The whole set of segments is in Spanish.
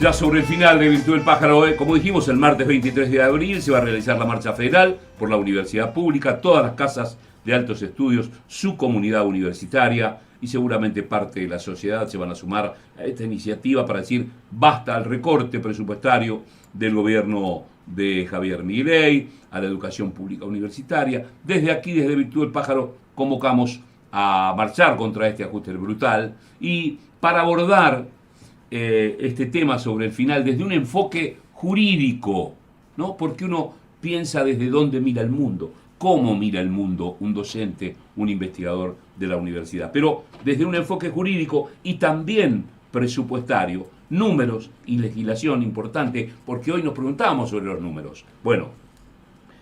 Ya sobre el final de Virtud del Pájaro, como dijimos, el martes 23 de abril se va a realizar la marcha federal por la universidad pública, todas las casas de altos estudios, su comunidad universitaria y seguramente parte de la sociedad se van a sumar a esta iniciativa para decir basta al recorte presupuestario del gobierno de Javier Milei, a la educación pública universitaria. Desde aquí, desde Virtud del Pájaro, convocamos a marchar contra este ajuste brutal y para abordar este tema sobre el final desde un enfoque jurídico, ¿no? Porque uno piensa desde dónde mira el mundo, cómo mira el mundo un docente, un investigador de la universidad, pero desde un enfoque jurídico y también presupuestario, números y legislación importante, porque hoy nos preguntamos sobre los números. Bueno,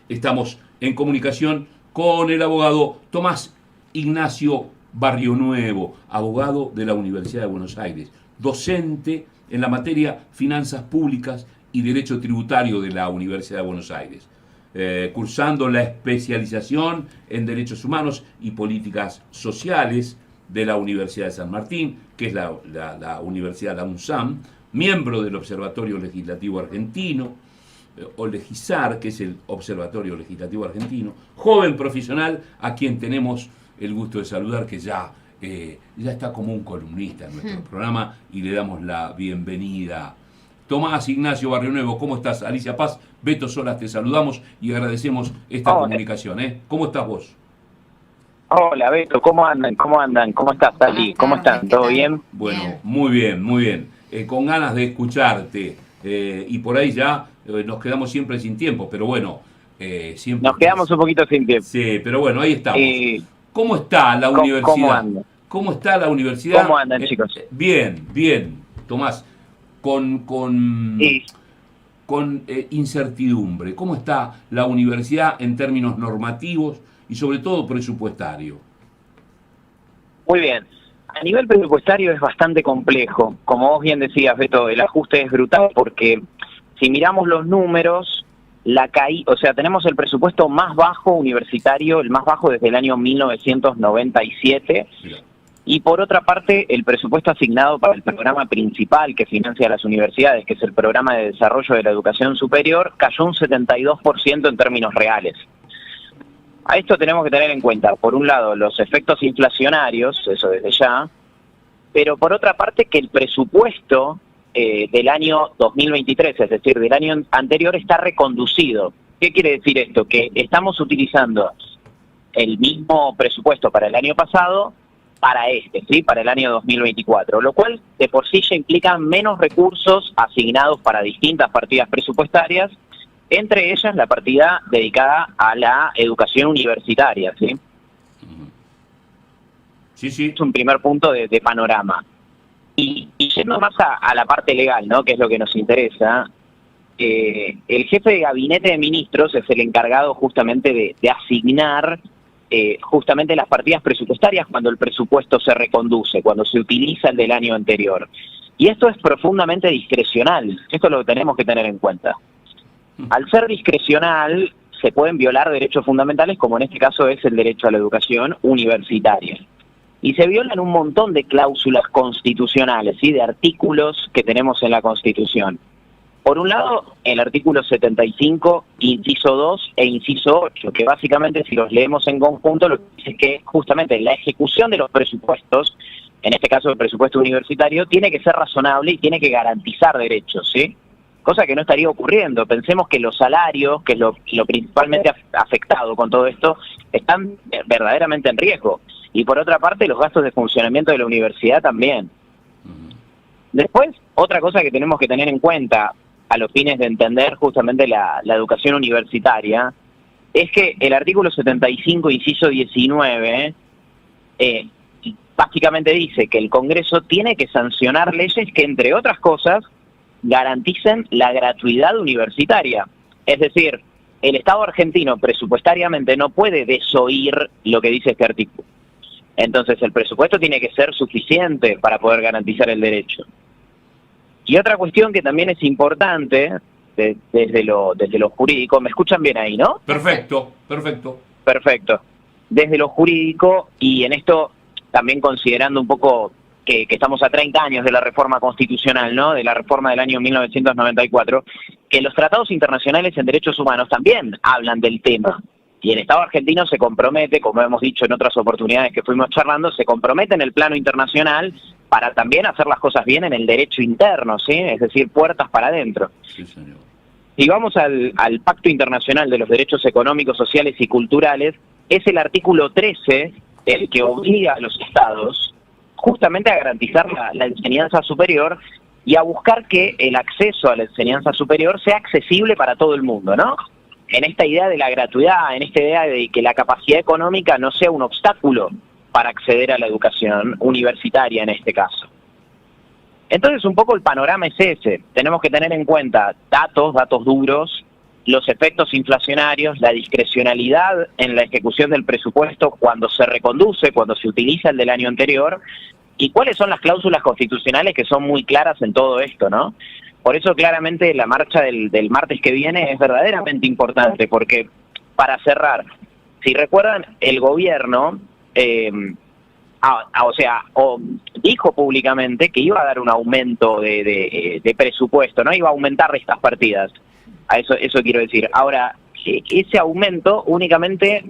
estamos en comunicación con el abogado Tomás Ignacio Barrionuevo, abogado de la Universidad de Buenos Aires, docente en la materia Finanzas Públicas y Derecho Tributario de la Universidad de Buenos Aires, cursando la especialización en Derechos Humanos y Políticas Sociales de la Universidad de San Martín, que es la Universidad, la UNSAM, miembro del Observatorio Legislativo Argentino, o Legisar, que es el Observatorio Legislativo Argentino, joven profesional a quien tenemos el gusto de saludar, que ya está como un columnista en nuestro programa y le damos la bienvenida. Tomás Ignacio Barrionuevo, ¿cómo estás? Alicia Paz, Beto Solas, te saludamos y agradecemos esta comunicación. ¿Cómo estás vos? Hola Beto, ¿cómo andan? ¿Cómo estás, Ali? ¿Cómo están? ¿Todo bien? Bueno, muy bien, muy bien. Con ganas de escucharte y por ahí ya nos quedamos siempre sin tiempo, pero bueno. Siempre nos quedamos un poquito sin tiempo. Sí, pero bueno, ahí estamos. ¿Cómo está la universidad? ¿Cómo anda? ¿Cómo está la universidad? ¿Cómo andan, chicos? Bien, Tomás. Con incertidumbre. ¿Cómo está la universidad en términos normativos y sobre todo presupuestario? Muy bien. A nivel presupuestario es bastante complejo. Como vos bien decías, Beto, el ajuste es brutal porque si miramos los números, tenemos el presupuesto más bajo universitario, el más bajo desde el año 1997. Mira. Y por otra parte, el presupuesto asignado para el programa principal que financia las universidades, que es el Programa de Desarrollo de la Educación Superior, cayó un 72% en términos reales. A esto tenemos que tener en cuenta, por un lado, los efectos inflacionarios, eso desde ya, pero por otra parte que el presupuesto del año 2023, es decir, del año anterior, está reconducido. ¿Qué quiere decir esto? Que estamos utilizando el mismo presupuesto para el año pasado, para el año 2024, lo cual de por sí ya implica menos recursos asignados para distintas partidas presupuestarias, entre ellas la partida dedicada a la educación universitaria, ¿sí? Sí. Es un primer punto de panorama. Y yendo más a la parte legal, ¿no?, que es lo que nos interesa, el jefe de gabinete de ministros es el encargado justamente de asignar justamente las partidas presupuestarias cuando el presupuesto se reconduce, cuando se utiliza el del año anterior. Y esto es profundamente discrecional, esto lo tenemos que tener en cuenta. Al ser discrecional, se pueden violar derechos fundamentales, como en este caso es el derecho a la educación universitaria. Y se violan un montón de cláusulas constitucionales, ¿sí?, de artículos que tenemos en la Constitución. Por un lado, el artículo 75, inciso 2 e inciso 8, que básicamente, si los leemos en conjunto, lo que dice es que justamente la ejecución de los presupuestos, en este caso el presupuesto universitario, tiene que ser razonable y tiene que garantizar derechos, ¿sí? Cosa que no estaría ocurriendo. Pensemos que los salarios, que es lo principalmente afectado con todo esto, están verdaderamente en riesgo. Y por otra parte, los gastos de funcionamiento de la universidad también. Después, otra cosa que tenemos que tener en cuenta a los fines de entender justamente la educación universitaria, es que el artículo 75, inciso 19, básicamente dice que el Congreso tiene que sancionar leyes que, entre otras cosas, garanticen la gratuidad universitaria. Es decir, el Estado argentino presupuestariamente no puede desoír lo que dice este artículo. Entonces el presupuesto tiene que ser suficiente para poder garantizar el derecho. Y otra cuestión que también es importante desde lo jurídico, ¿me escuchan bien ahí, no? Perfecto. Desde lo jurídico, y en esto también considerando un poco que estamos a 30 años de la reforma constitucional, ¿no? De la reforma del año 1994, que los tratados internacionales en derechos humanos también hablan del tema. Y el Estado argentino se compromete, como hemos dicho en otras oportunidades que fuimos charlando, se compromete en el plano internacional para también hacer las cosas bien en el derecho interno, ¿sí? Es decir, puertas para adentro. Sí, señor. Si vamos al Pacto Internacional de los Derechos Económicos, Sociales y Culturales, es el artículo 13 el que obliga a los estados justamente a garantizar la enseñanza superior y a buscar que el acceso a la enseñanza superior sea accesible para todo el mundo, ¿no? En esta idea de la gratuidad, en esta idea de que la capacidad económica no sea un obstáculo para acceder a la educación universitaria en este caso. Entonces un poco el panorama es ese, tenemos que tener en cuenta datos duros, los efectos inflacionarios, la discrecionalidad en la ejecución del presupuesto cuando se reconduce, cuando se utiliza el del año anterior, y cuáles son las cláusulas constitucionales que son muy claras en todo esto, ¿no? Por eso claramente la marcha del martes que viene es verdaderamente importante, porque para cerrar, si recuerdan, el gobierno dijo públicamente que iba a dar un aumento de presupuesto, no iba a aumentar estas partidas. Eso quiero decir. Ahora, ese aumento únicamente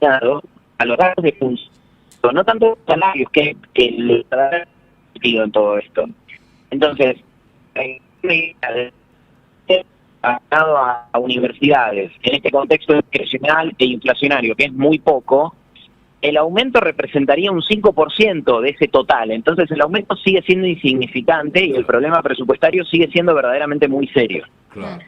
a los salarios de función, no tanto salarios que lo en todo esto. Entonces, a universidades en este contexto discrecional e inflacionario, que es muy poco, el aumento representaría un 5% de ese total. Entonces el aumento sigue siendo insignificante y el problema presupuestario sigue siendo verdaderamente muy serio. Claro.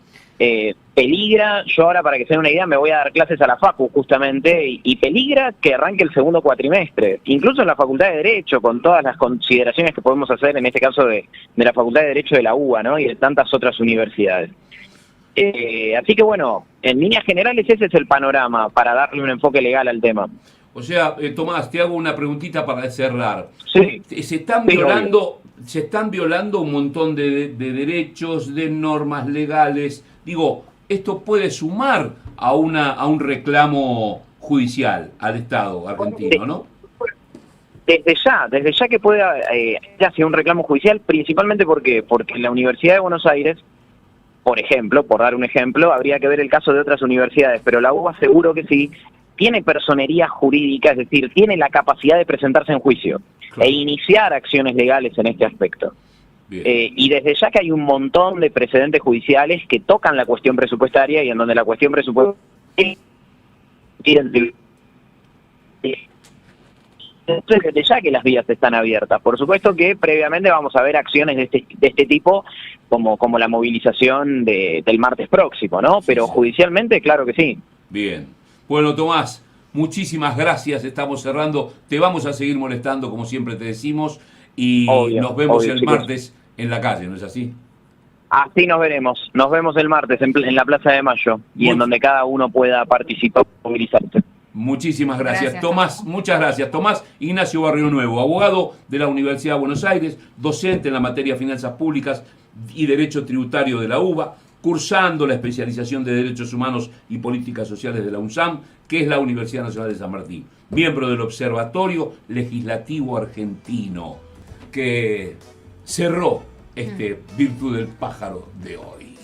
Peligra, yo ahora para que se den una idea me voy a dar clases a la Facu justamente, y peligra que arranque el segundo cuatrimestre, incluso en la Facultad de Derecho, con todas las consideraciones que podemos hacer en este caso de la Facultad de Derecho de la UBA, ¿no? Y de tantas otras universidades. Así que bueno, en líneas generales ese es el panorama para darle un enfoque legal al tema. O sea, Tomás, te hago una preguntita para cerrar. Sí. Se están violando un montón de derechos, de normas legales. Digo, esto puede sumar a un reclamo judicial al Estado argentino, ¿no? Desde ya que pueda hacia un reclamo judicial, principalmente porque en la Universidad de Buenos Aires, por ejemplo, por dar un ejemplo, habría que ver el caso de otras universidades, pero la UBA seguro que sí, tiene personería jurídica, es decir, tiene la capacidad de presentarse en juicio e iniciar acciones legales en este aspecto. Y desde ya que hay un montón de precedentes judiciales que tocan la cuestión presupuestaria y en donde la cuestión presupuestaria entonces desde ya que las vías están abiertas. Por supuesto que previamente vamos a ver acciones de este tipo como la movilización del martes próximo, ¿no? Pero Sí. Judicialmente, claro que sí. Bien. Bueno, Tomás, muchísimas gracias. Estamos cerrando. Te vamos a seguir molestando, como siempre te decimos. Y nos vemos el chicos. martes en la calle, ¿no es así? Así nos veremos. Nos vemos el martes en la Plaza de Mayo y en donde cada uno pueda participar y movilizarse. Muchísimas gracias. Tomás, muchas gracias. Tomás Ignacio Barrio Nuevo, abogado de la Universidad de Buenos Aires, docente en la materia de Finanzas Públicas y Derecho Tributario de la UBA, cursando la especialización de Derechos Humanos y Políticas Sociales de la UNSAM, que es la Universidad Nacional de San Martín. Miembro del Observatorio Legislativo Argentino, que cerró Virtud del Pájaro de hoy.